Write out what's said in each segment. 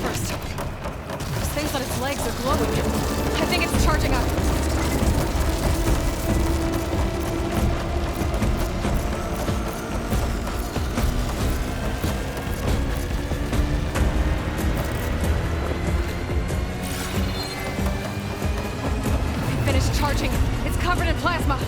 first. Those things on its legs are glowing. I think it's charging up. It finished charging. It's covered in plasma.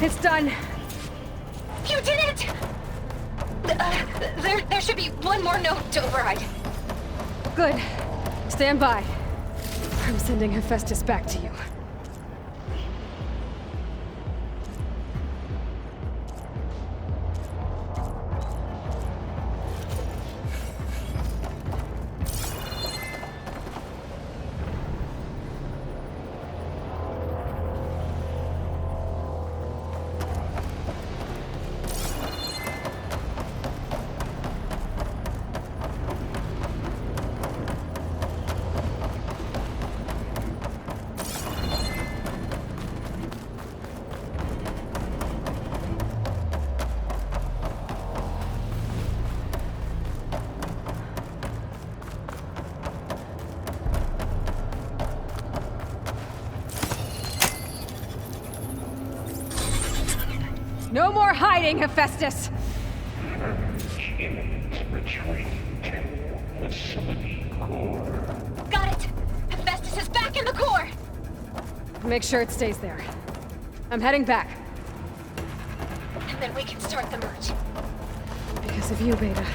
It's done. You did it! There should be one more note to override. Good. Stand by. I'm sending Hephaestus back to you. No more hiding, Hephaestus! Got it! Hephaestus is back in the core! Make sure it stays there. I'm heading back. And then we can start the merge. Because of you, Beta.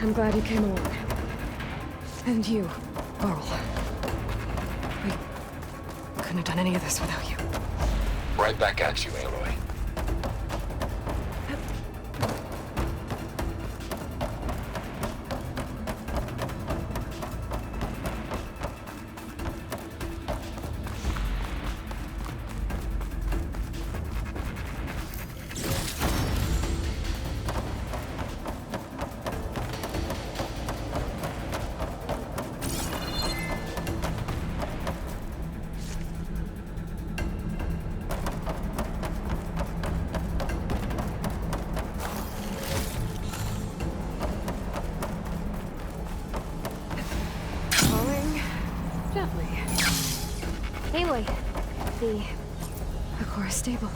I'm glad you came along. And you, Varl. We couldn't have done any of this without you. Right back at you, Aloy. Gently. Aloy, The core is stable.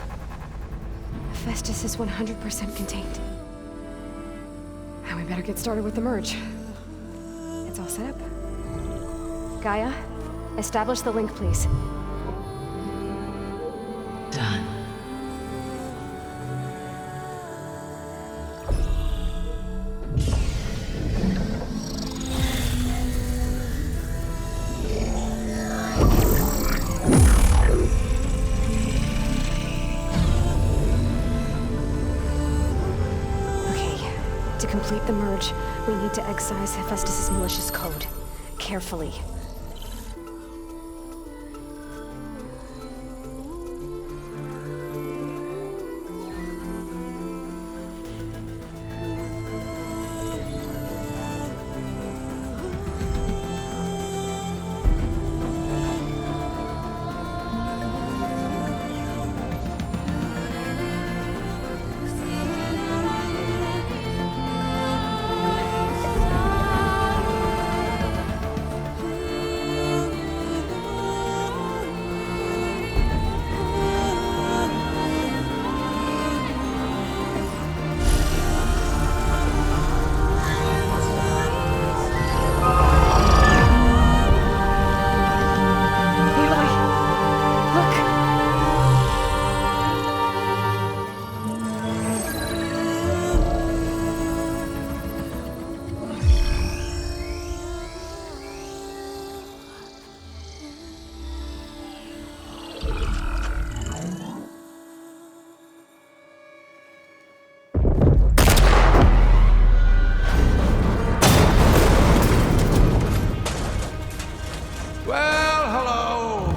Hephaestus is 100% contained. And we better get started with the merge. It's all set up. Gaia, establish the link, please. Done. To complete the merge, we need to excise Hephaestus' malicious code. Carefully.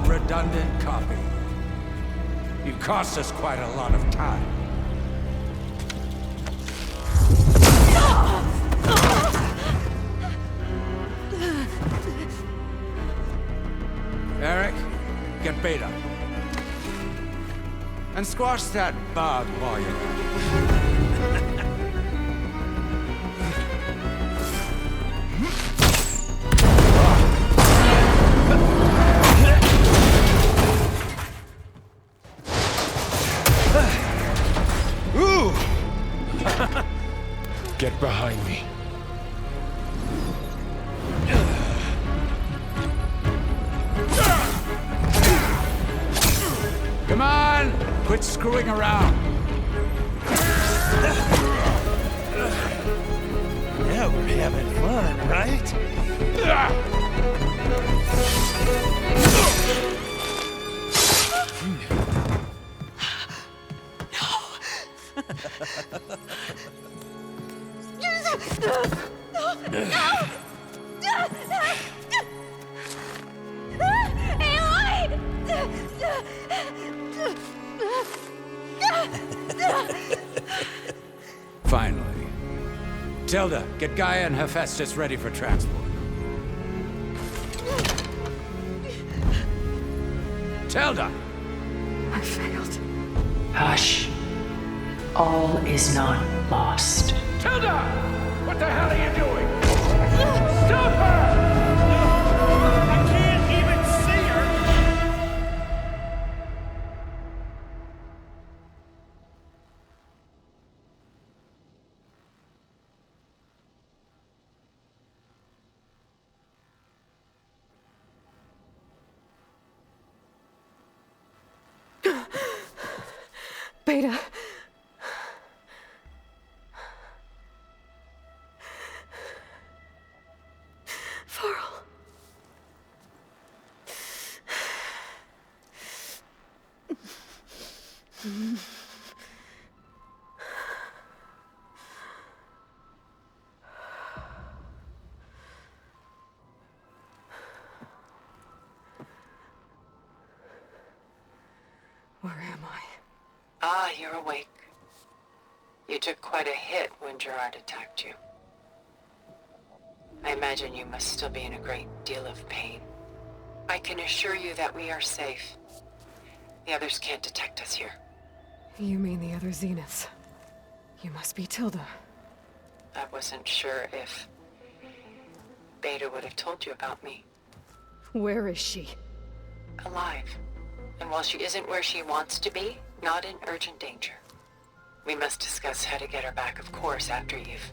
Redundant copy. You cost us quite a lot of time. Eric, get Beta. And squash that bug while you're at it. Get behind me. Come on! Quit screwing around! Yeah, we're having fun, right? Finally. Tilda, get Gaia and Hephaestus ready for transport. Tilda! I failed. Hush. All is not lost. Tilda! What the hell are you doing? Stop her! I can't even see her! Beta. Varl. Where am I? Ah, you're awake. You took quite a hit when Gerard attacked you. I imagine you must still be in a great deal of pain. I can assure you that we are safe. The others can't detect us here. You mean the other Zeniths? You must be Tilda. I wasn't sure if Beta would have told you about me. Where is she? Alive. And while she isn't where she wants to be, not in urgent danger. We must discuss how to get her back, of course, after you've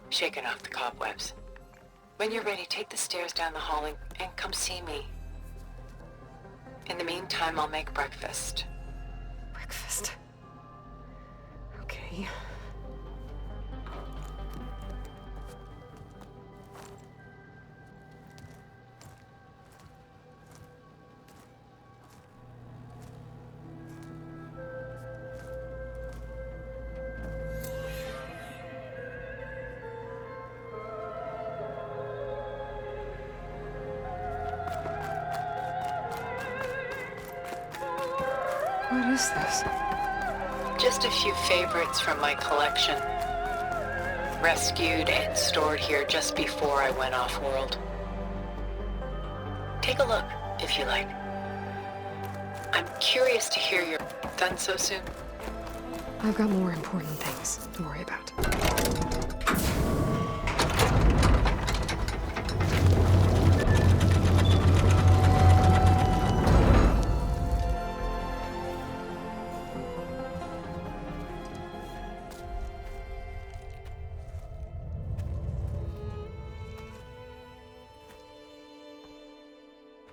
shaken off the cobwebs. When you're ready, take the stairs down the hall and come see me. In the meantime, I'll make breakfast. Breakfast. Okay. What is this? Just a few favorites from my collection. Rescued and stored here just before I went off-world. Take a look, if you like. I'm curious to hear you're done so soon. I've got more important things to worry about.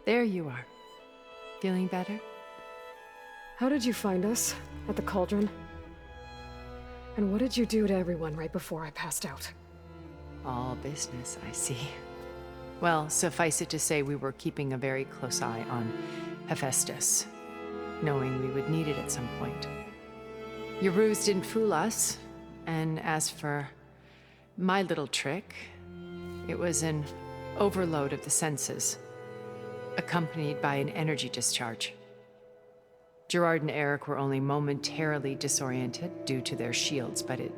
There you are. Feeling better? How did you find us? At the Cauldron? And what did you do to everyone right before I passed out? All business, I see. Well, suffice it to say we were keeping a very close eye on Hephaestus, knowing we would need it at some point. Your ruse didn't fool us, and as for my little trick, it was an overload of the senses, accompanied by an energy discharge. Gerard and Eric were only momentarily disoriented due to their shields, but it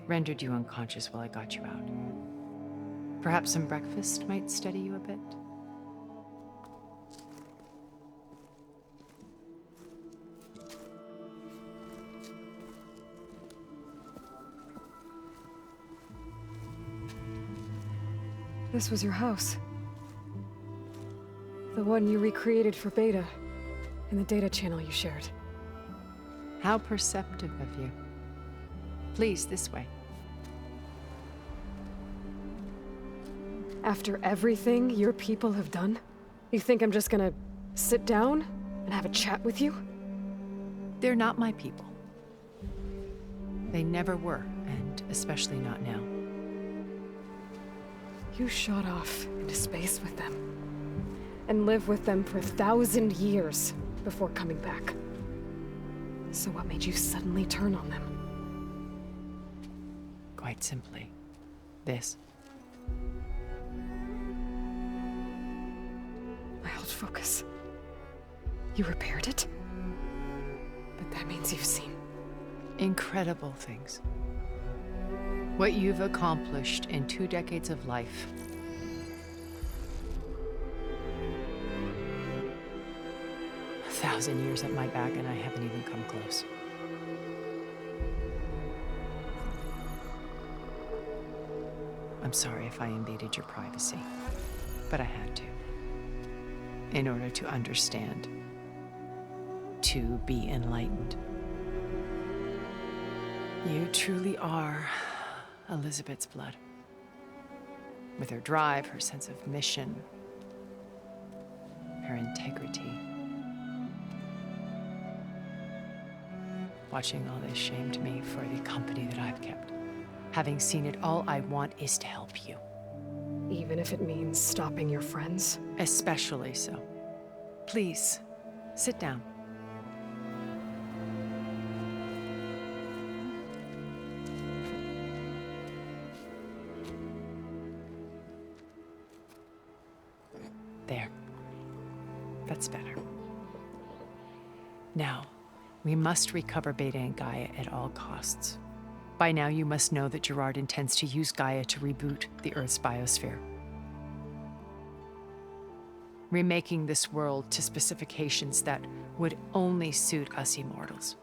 rendered you unconscious while I got you out. Perhaps some breakfast might steady you a bit? This was your house. The one you recreated for Beta, in the data channel you shared. How perceptive of you. Please, this way. After everything your people have done, you think I'm just gonna sit down and have a chat with you? They're not my people. They never were, and especially not now. You shot off into space with them. And lived with them for 1,000 years before coming back. So what made you suddenly turn on them? Quite simply, this. I held focus. You repaired it? But that means you've seen. Incredible things. What you've accomplished in 2 decades of life. A 1,000 years at my back, and I haven't even come close. I'm sorry if I invaded your privacy, but I had to. In order to understand. To be enlightened. You truly are Elizabeth's blood. With her drive, her sense of mission, her integrity. Watching all this shamed me for the company that I've kept. Having seen it, all I want is to help you. Even if it means stopping your friends? Especially so. Please, sit down. There. That's better. Now, we must recover Beta and Gaia at all costs. By now, you must know that Gerard intends to use Gaia to reboot the Earth's biosphere. Remaking this world to specifications that would only suit us immortals.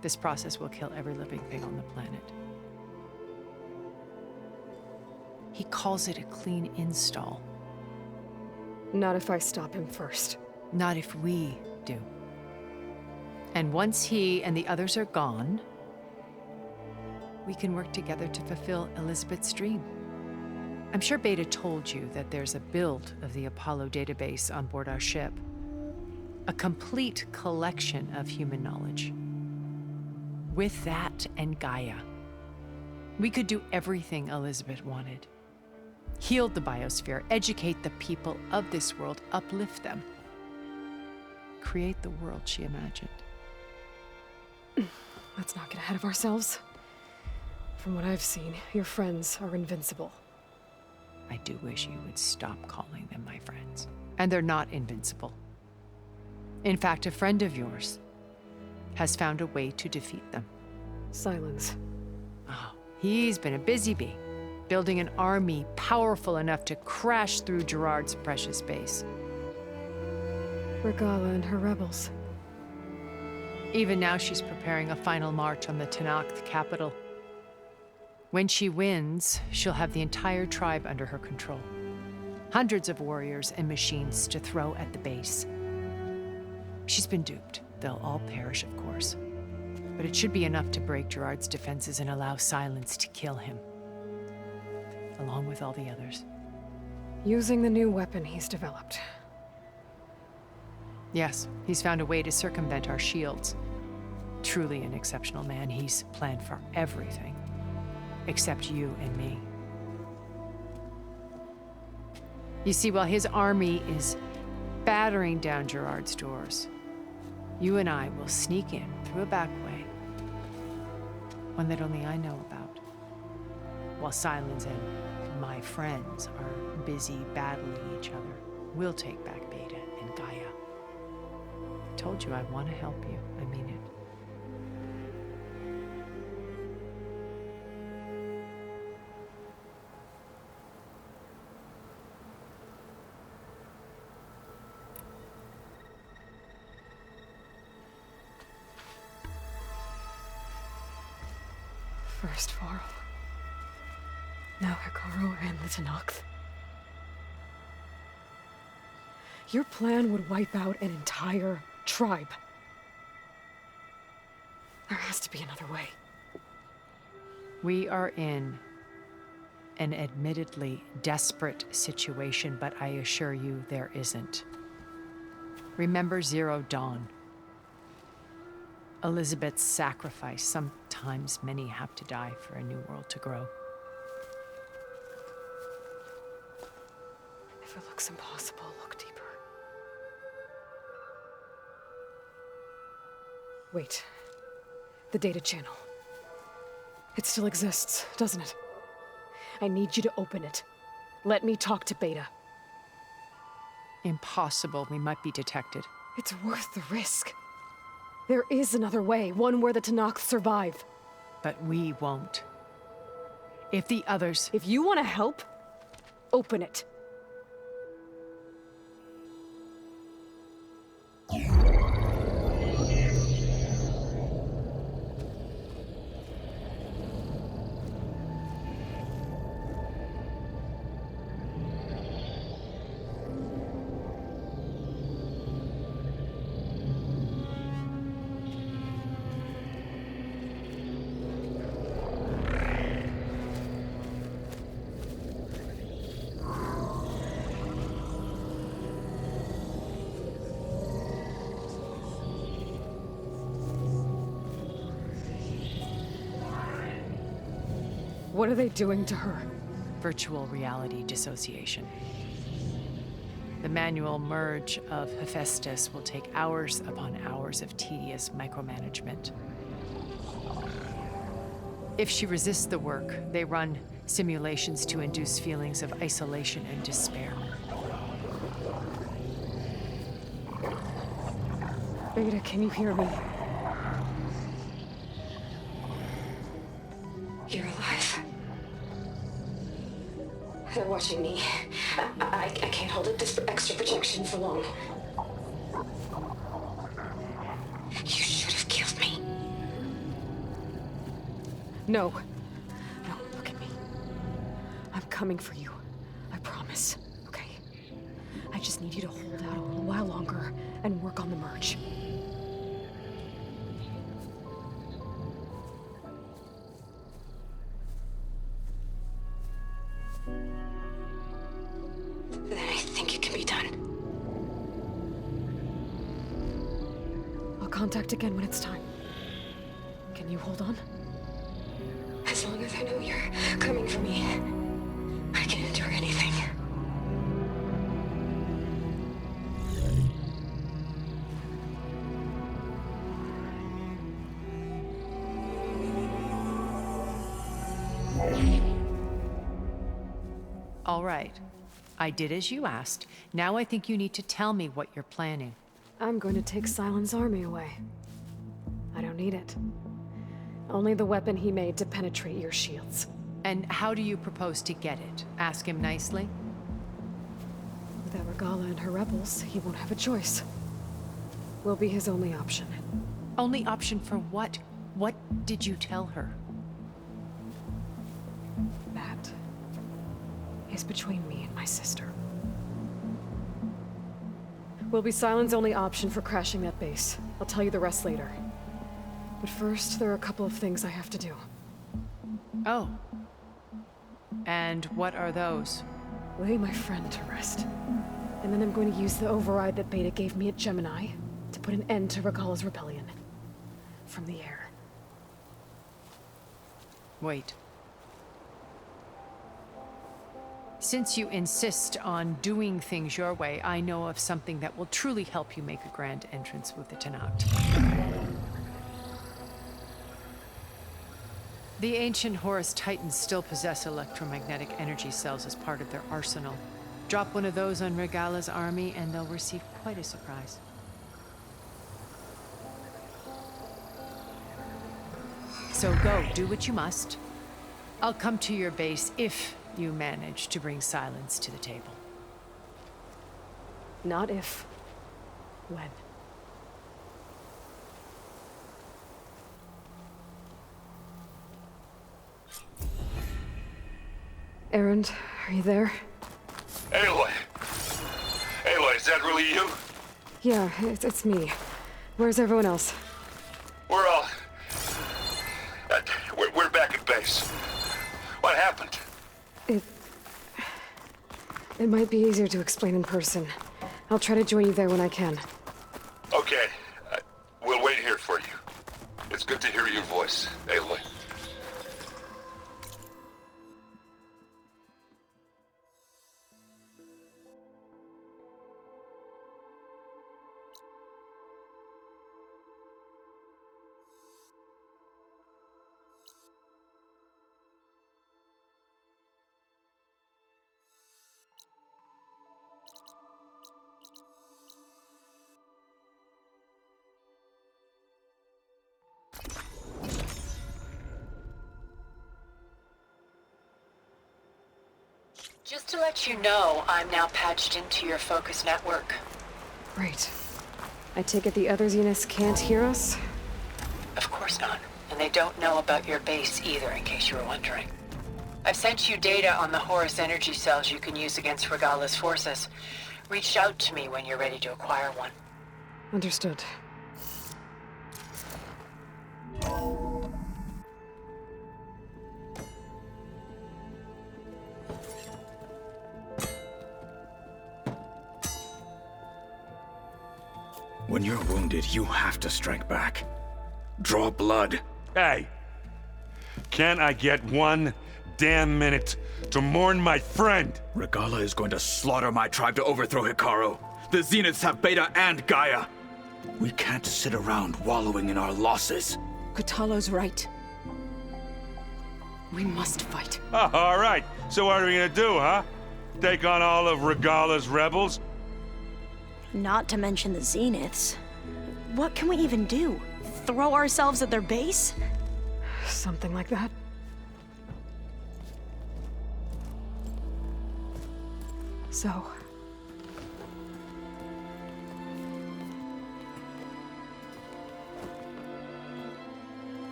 This process will kill every living thing on the planet. He calls it a clean install. Not if I stop him first. Not if we do. And once he and the others are gone, we can work together to fulfill Elizabeth's dream. I'm sure Beta told you that there's a build of the Apollo database on board our ship. A complete collection of human knowledge. With that and Gaia, we could do everything Elizabeth wanted. Heal the biosphere, educate the people of this world, uplift them. Create the world she imagined. Let's not get ahead of ourselves. From what I've seen, your friends are invincible. I do wish you would stop calling them my friends. And they're not invincible. In fact, a friend of yours has found a way to defeat them. Silence. Oh, he's been a busy bee, building an army powerful enough to crash through Gerard's precious base. Regala and her rebels. Even now, she's preparing a final march on the Tenakth capital. When she wins, she'll have the entire tribe under her control. Hundreds of warriors and machines to throw at the base. She's been duped. They'll all perish, of course. But it should be enough to break Gerard's defenses and allow Silence to kill him. Along with all the others. Using the new weapon he's developed. Yes, he's found a way to circumvent our shields. Truly an exceptional man. He's planned for everything. Except you and me. You see, while his army is battering down Gerard's doors, you and I will sneak in through a back way, one that only I know about, while Silence and my friends are busy battling each other. We'll take back Beta and Gaia. I told you I want to help you. I mean it. First Varl. Now Hekarro and the Tenakth. Your plan would wipe out an entire tribe. There has to be another way. We are in an admittedly desperate situation, but I assure you there isn't. Remember Zero Dawn. Elizabeth's sacrifice. Sometimes many have to die for a new world to grow. If it looks impossible, look deeper. Wait. The data channel. It still exists, doesn't it? I need you to open it. Let me talk to Beta. Impossible. We might be detected. It's worth the risk. There is another way, one where the Tenakth survive. But we won't. If the others... If you want to help, open it. What are they doing to her? Virtual reality dissociation. The manual merge of Hephaestus will take hours upon hours of tedious micromanagement. If she resists the work, they run simulations to induce feelings of isolation and despair. Beta, can you hear me? You're alive. They're watching me. I can't hold up this extra protection for long. You should have killed me. No. No, look at me. I'm coming for you. I promise. Okay? I just need you to hold out a little while longer and work on the merge. Then I think it can be done. I'll contact again when it's time. Can you hold on? As long as I know you're coming for me, I can endure anything. All right. I did as you asked. Now I think you need to tell me what you're planning. I'm going to take Sylens' army away. I don't need it. Only the weapon he made to penetrate your shields. And how do you propose to get it? Ask him nicely? Without Regala and her rebels, he won't have a choice. We'll be his only option. Only option for what? What did you tell her? That is between me and my sister. Will be Sylens' only option for crashing that base. I'll tell you the rest later. But first, there are a couple of things I have to do. Oh. And what are those? Lay my friend to rest. And then I'm going to use the override that Beta gave me at Gemini to put an end to Regala's rebellion. From the air. Wait. Since you insist on doing things your way, I know of something that will truly help you make a grand entrance with the Tenakth. The ancient Horus Titans still possess electromagnetic energy cells as part of their arsenal. Drop one of those on Regala's army and they'll receive quite a surprise. So go, do what you must. I'll come to your base if you manage to bring Sylens to the table. Not if. When. Erend, are you there? Aloy! Aloy, is that really you? Yeah, it's me. Where's everyone else? We're all... we're back at base. What happened? It might be easier to explain in person. I'll try to join you there when I can. Okay. We'll wait here for you. Good to hear your voice, Aloy. Just to let you know, I'm now patched into your focus network. Great. I take it the other Zeniths can't hear us? Of course not. And they don't know about your base either, in case you were wondering. I've sent you data on the Horus energy cells you can use against Regala's forces. Reach out to me when you're ready to acquire one. Understood. When you're wounded, you have to strike back. Draw blood. Hey! Can't I get 1 damn minute to mourn my friend? Regala is going to slaughter my tribe to overthrow Hikaru. The Zeniths have Beta and Gaia. We can't sit around wallowing in our losses. Kotallo's right. We must fight. Oh, all right. So what are we gonna do, huh? Take on all of Regala's rebels? Not to mention the Zeniths. What can we even do? Throw ourselves at their base? Something like that. So...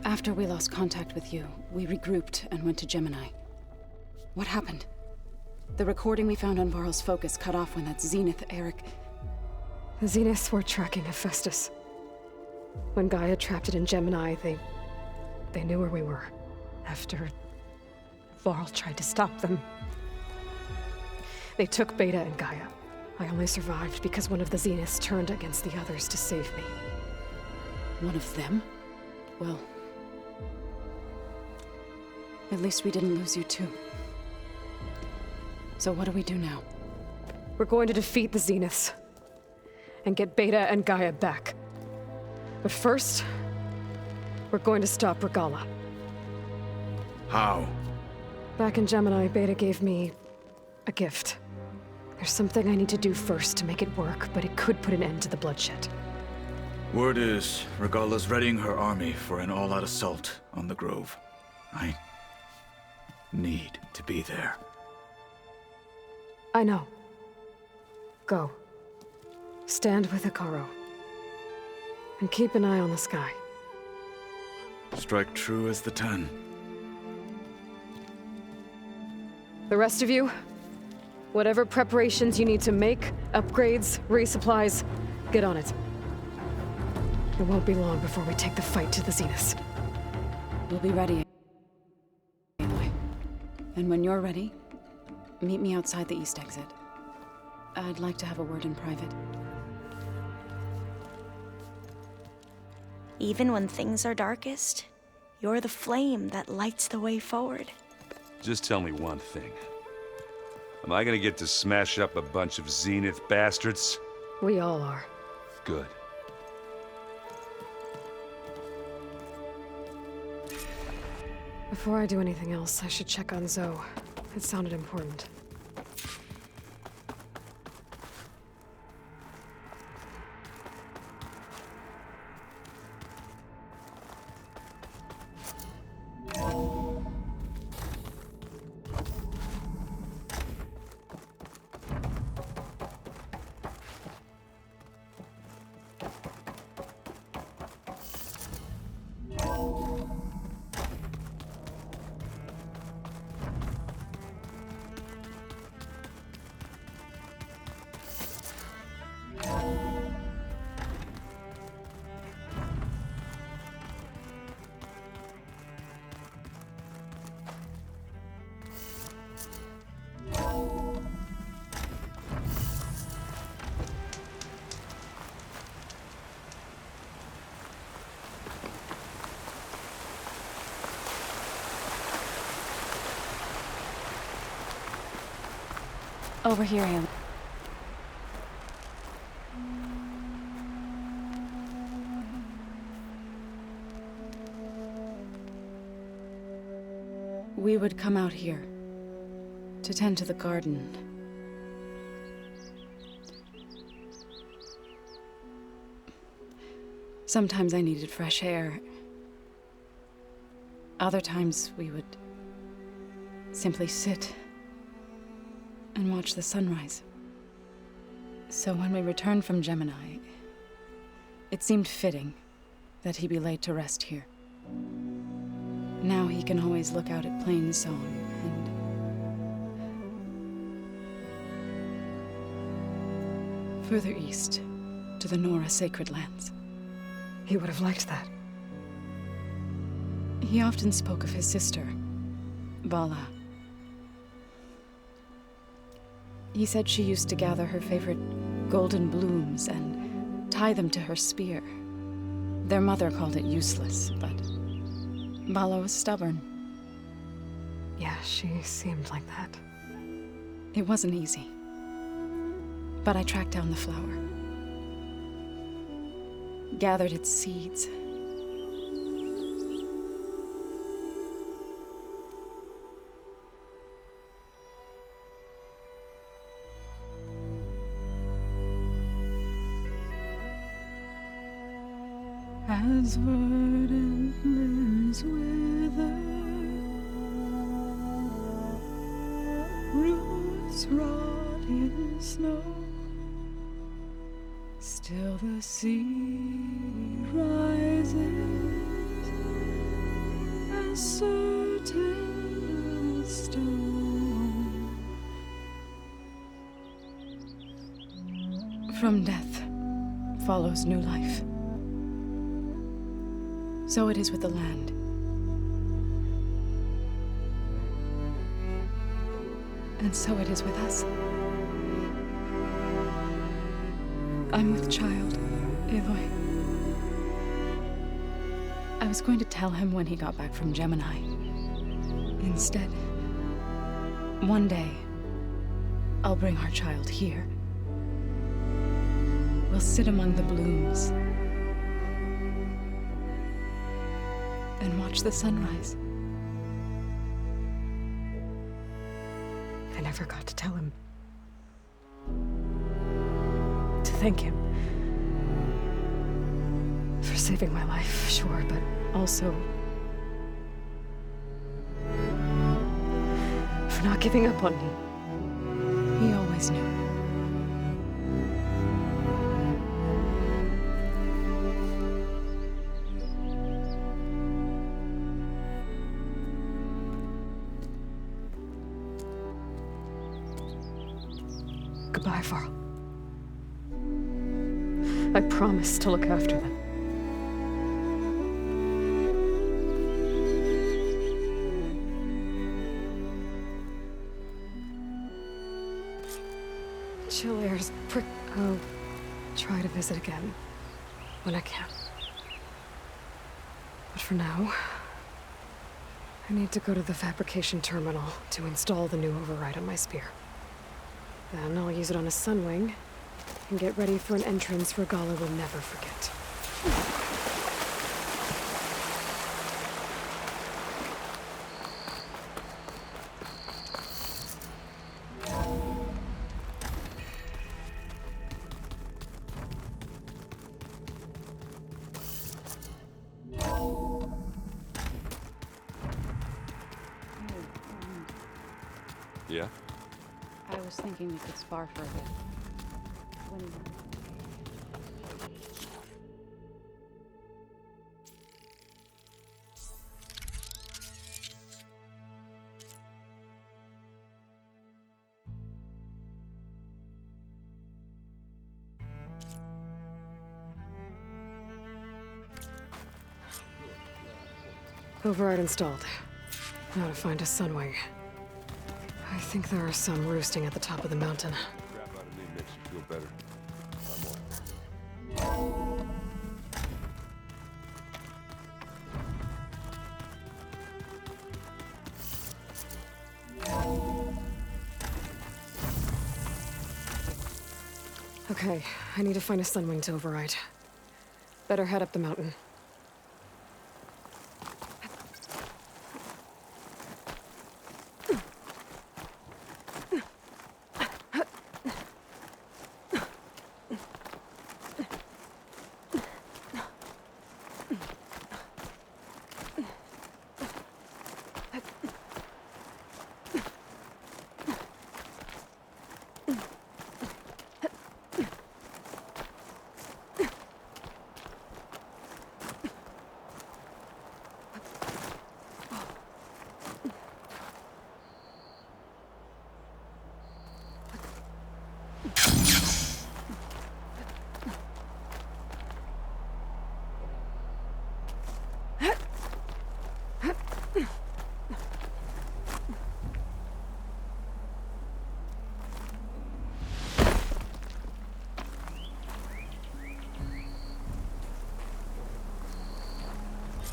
After we lost contact with you, we regrouped and went to Gemini. What happened? The recording we found on Varl's focus cut off when that Zenith, Eric... The Zeniths were tracking Hephaestus. When Gaia trapped it in Gemini, they knew where we were. After... Varl tried to stop them. They took Beta and Gaia. I only survived because one of the Zeniths turned against the others to save me. One of them? Well... At least we didn't lose you too. So what do we do now? We're going to defeat the Zeniths. And get Beta and Gaia back. But first... we're going to stop Regala. How? Back in Gemini, Beta gave me... a gift. There's something I need to do first to make it work, but it could put an end to the bloodshed. Word is, Regala's readying her army for an all-out assault on the Grove. I need to be there. I know. Go. Stand with Hikaru. And keep an eye on the sky. Strike true as the 10. The rest of you, whatever preparations you need to make, upgrades, resupplies, get on it. It won't be long before we take the fight to the Zeniths. We'll be ready, Aloy. And when you're ready, meet me outside the east exit. I'd like to have a word in private. Even when things are darkest, you're the flame that lights the way forward. Just tell me one thing. Am I gonna get to smash up a bunch of Zenith bastards? We all are. Good. Before I do anything else, I should check on Zoe. It sounded important. Over here, Aloy. We would come out here to tend to the garden. Sometimes I needed fresh air. Other times we would simply sit and watch the sunrise. So when we returned from Gemini, it seemed fitting that he be laid to rest here. Now he can always look out at Plainsong and further east to the Nora Sacred Lands. He would have liked that. He often spoke of his sister, Vala. He said she used to gather her favorite golden blooms and tie them to her spear. Their mother called it useless, but Vala was stubborn. Yeah, she seemed like that. It wasn't easy. But I tracked down the flower. Gathered its seeds. As verdant limbs wither, roots rot in snow, still the sea rises as certain as stone. From death follows new life. So it is with the land. And so it is with us. I'm with child, Aloy. I was going to tell him when he got back from Gemini. Instead, one day, I'll bring our child here. We'll sit among the blooms and watch the sunrise. I never got to tell him. To thank him. For saving my life, sure, but also for not giving up on me. He always knew. Goodbye, Varl. I promise to look after them. Chill air's prick. I'll try to visit again when I can. But for now, I need to go to the fabrication terminal to install the new override on my spear. Then I'll use it on a Sunwing and get ready for an entrance Regalla will never forget. Yeah? I was thinking we could spar for a bit. Override installed. Now to find a Sunwing. I think there are some roosting at the top of the mountain. Crap out of me makes you feel better. Okay, I need to find a Sunwing to override. Better head up the mountain.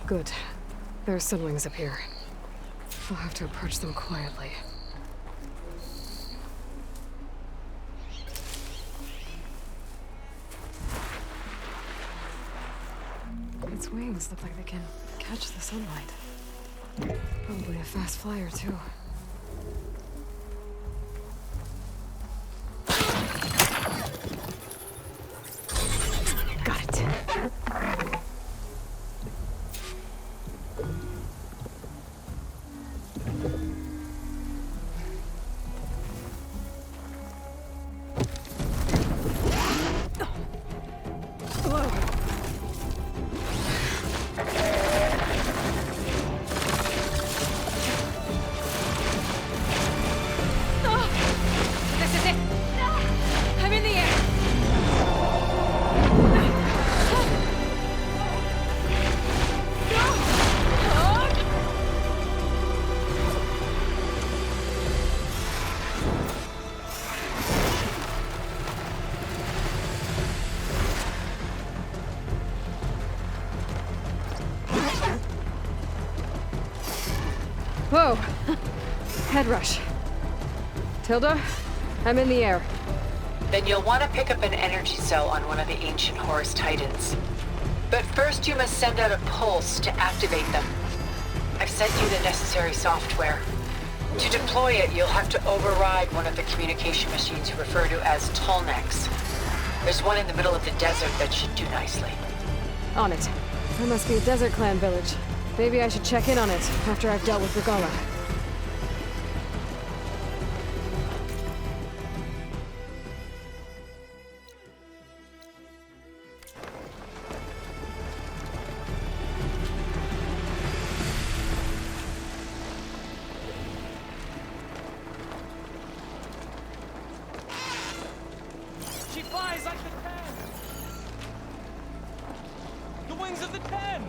Good. There are Sunwings up here. I'll have to approach them quietly. Its wings look like they can catch the sunlight. Probably a fast flyer, too. Got it. Whoa! Head rush. Tilda, I'm in the air. Then you'll want to pick up an energy cell on one of the ancient Horus Titans. But first you must send out a pulse to activate them. I've sent you the necessary software. To deploy it, you'll have to override one of the communication machines you refer to as Tallnecks. There's one in the middle of the desert that should do nicely. On it. There must be a Desert Clan village. Maybe I should check in on it after I've dealt with Regalla. She flies like the Ten! The wings of the Ten!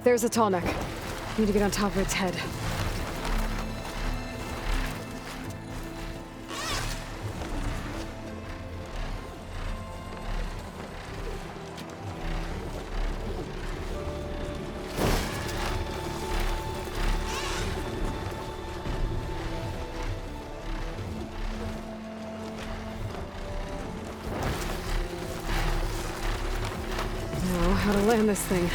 There's a Tallneck. Need to get on top of its head. Now, how to land this thing.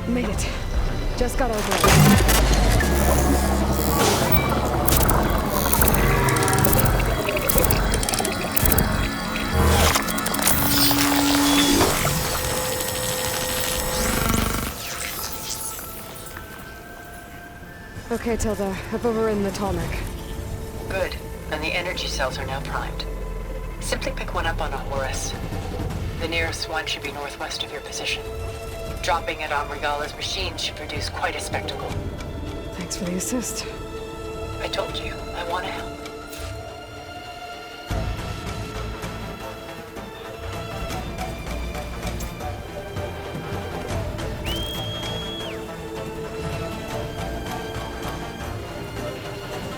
Made it. Just got over it. Okay, Tilda. I've overridden the Tallneck. Good. And the energy cells are now primed. Simply pick one up on a Horus. The nearest one should be northwest of your position. Dropping it on Regalla's machine should produce quite a spectacle. Thanks for the assist. I told you, I want to help.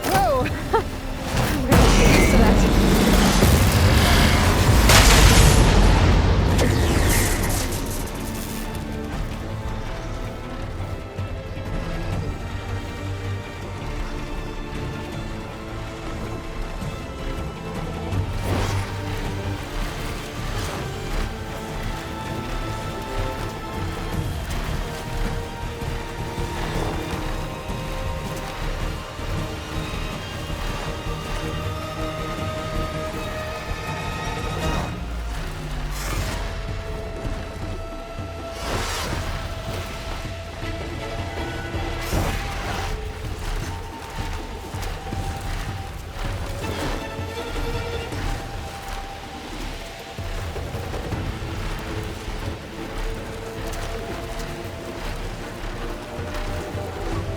Whoa! I'm gonna get used to that.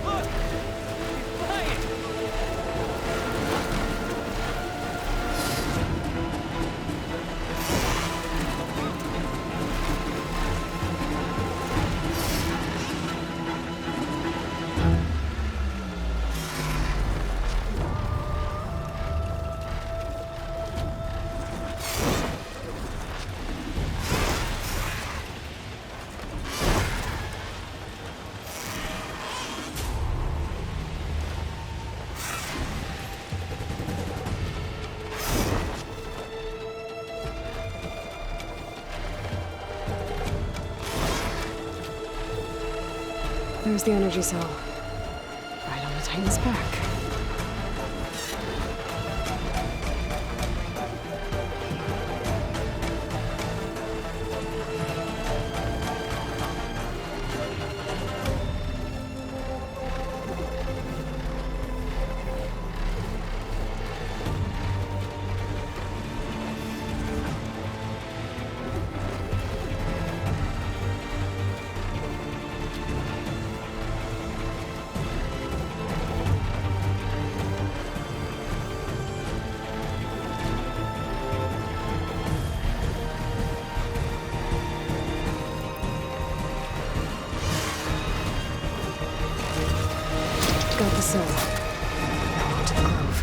Look! She's flying! There's the energy cell. Right on the Titan's back. Got the cell. Now on to the Grove.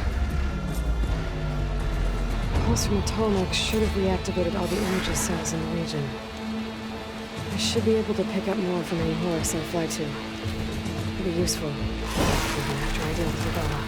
The pulse from Atomic should have reactivated all the energy cells in the region. I should be able to pick up more from any Horus I fly to. It'll be useful, even after I deal with Regalla.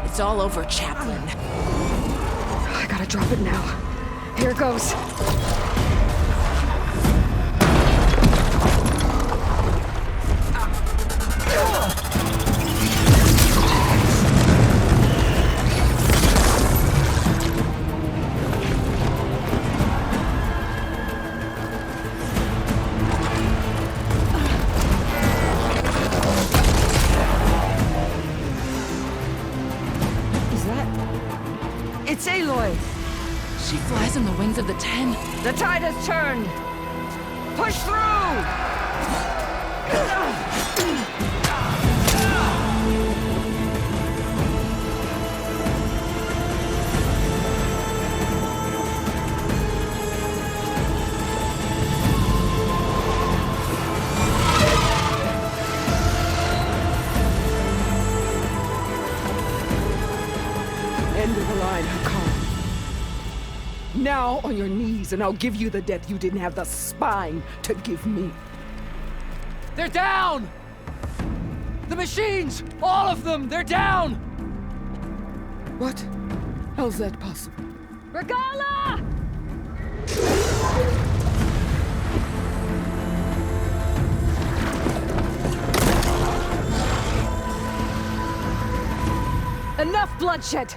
It's all over, Chaplain. I gotta drop it now. Here it goes. It's Aloy! She flies on the wings of the Ten. The tide has turned! Push through! End of the line, Hakar. Now on your knees, and I'll give you the death you didn't have the spine to give me. They're down! The machines! All of them! They're down! What? How's that possible? Regala! Enough bloodshed!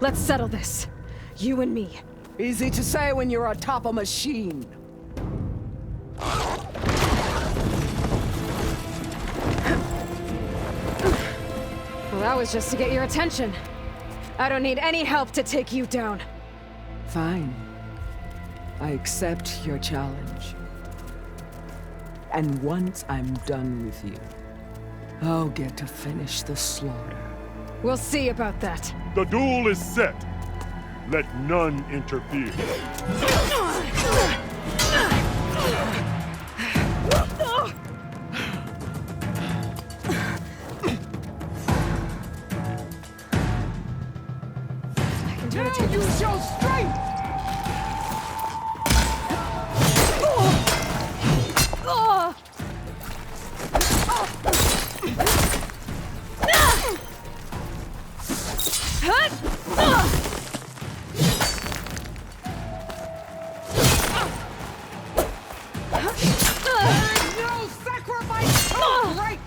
Let's settle this. You and me. Easy to say when you're atop a machine. Well, that was just to get your attention. I don't need any help to take you down. Fine. I accept your challenge. And once I'm done with you, I'll get to finish the slaughter. We'll see about that. The duel is set. Let none interfere. Use your strength! No sacrifice so great!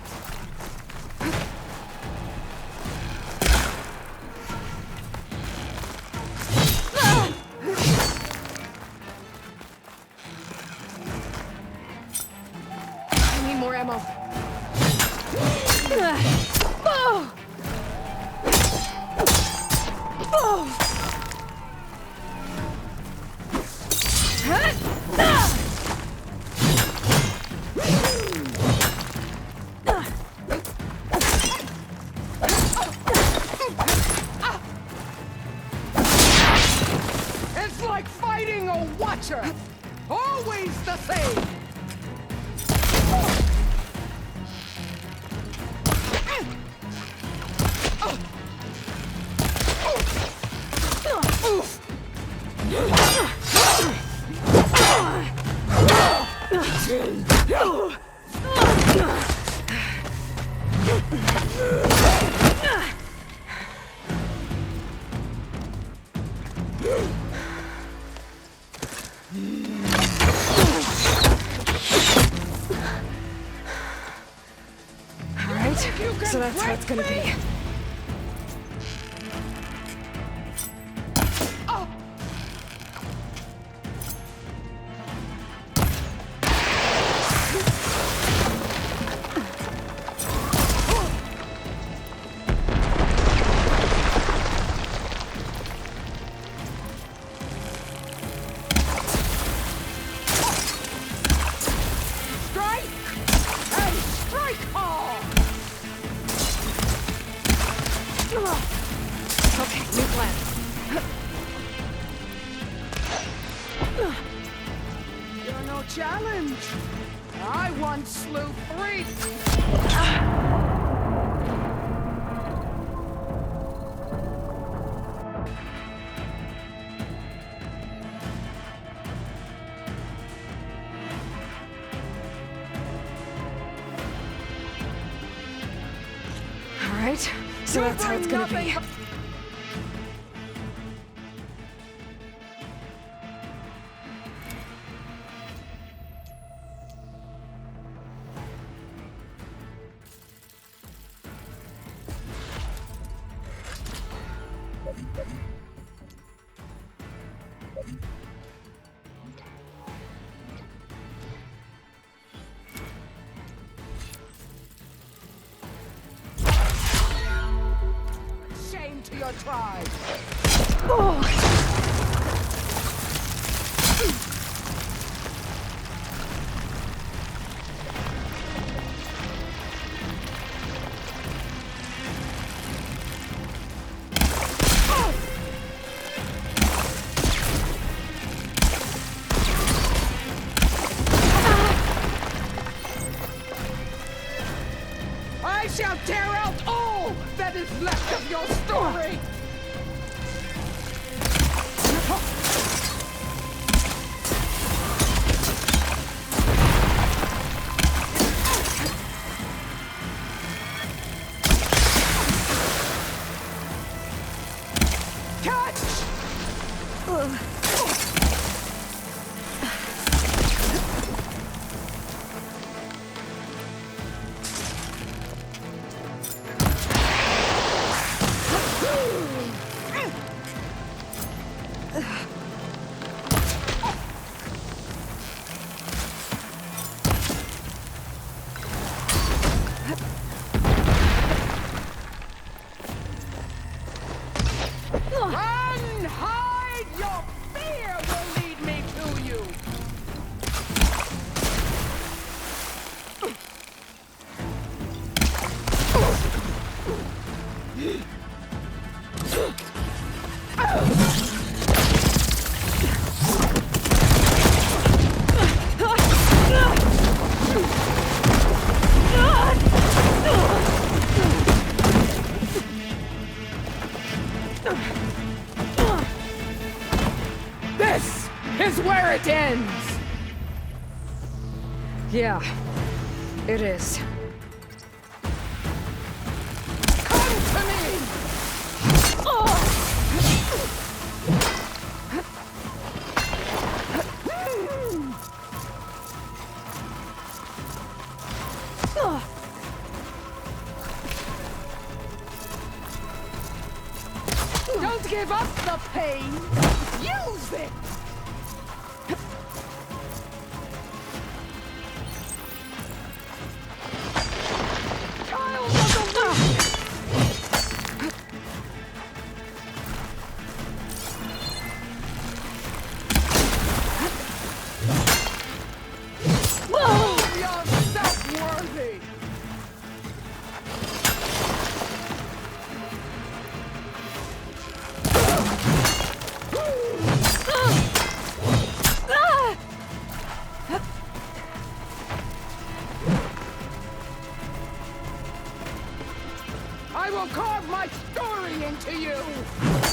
I need more ammo. Oh! Oh! It's like fighting a watcher! Always the same! All right, so that's how it's gonna be. Strike! And strike hard! Okay, new plan. You're no challenge! I once slew 3! All right, so that's how it's gonna be. Shame to your tribe! shall tear out all that is left of your story! Unhide your fear will lead me to you! This is where it ends! Yeah, it is. Come to me! Don't give up the pain! Use it! Child of the weak! Prove yourself worthy! I will carve my story into you!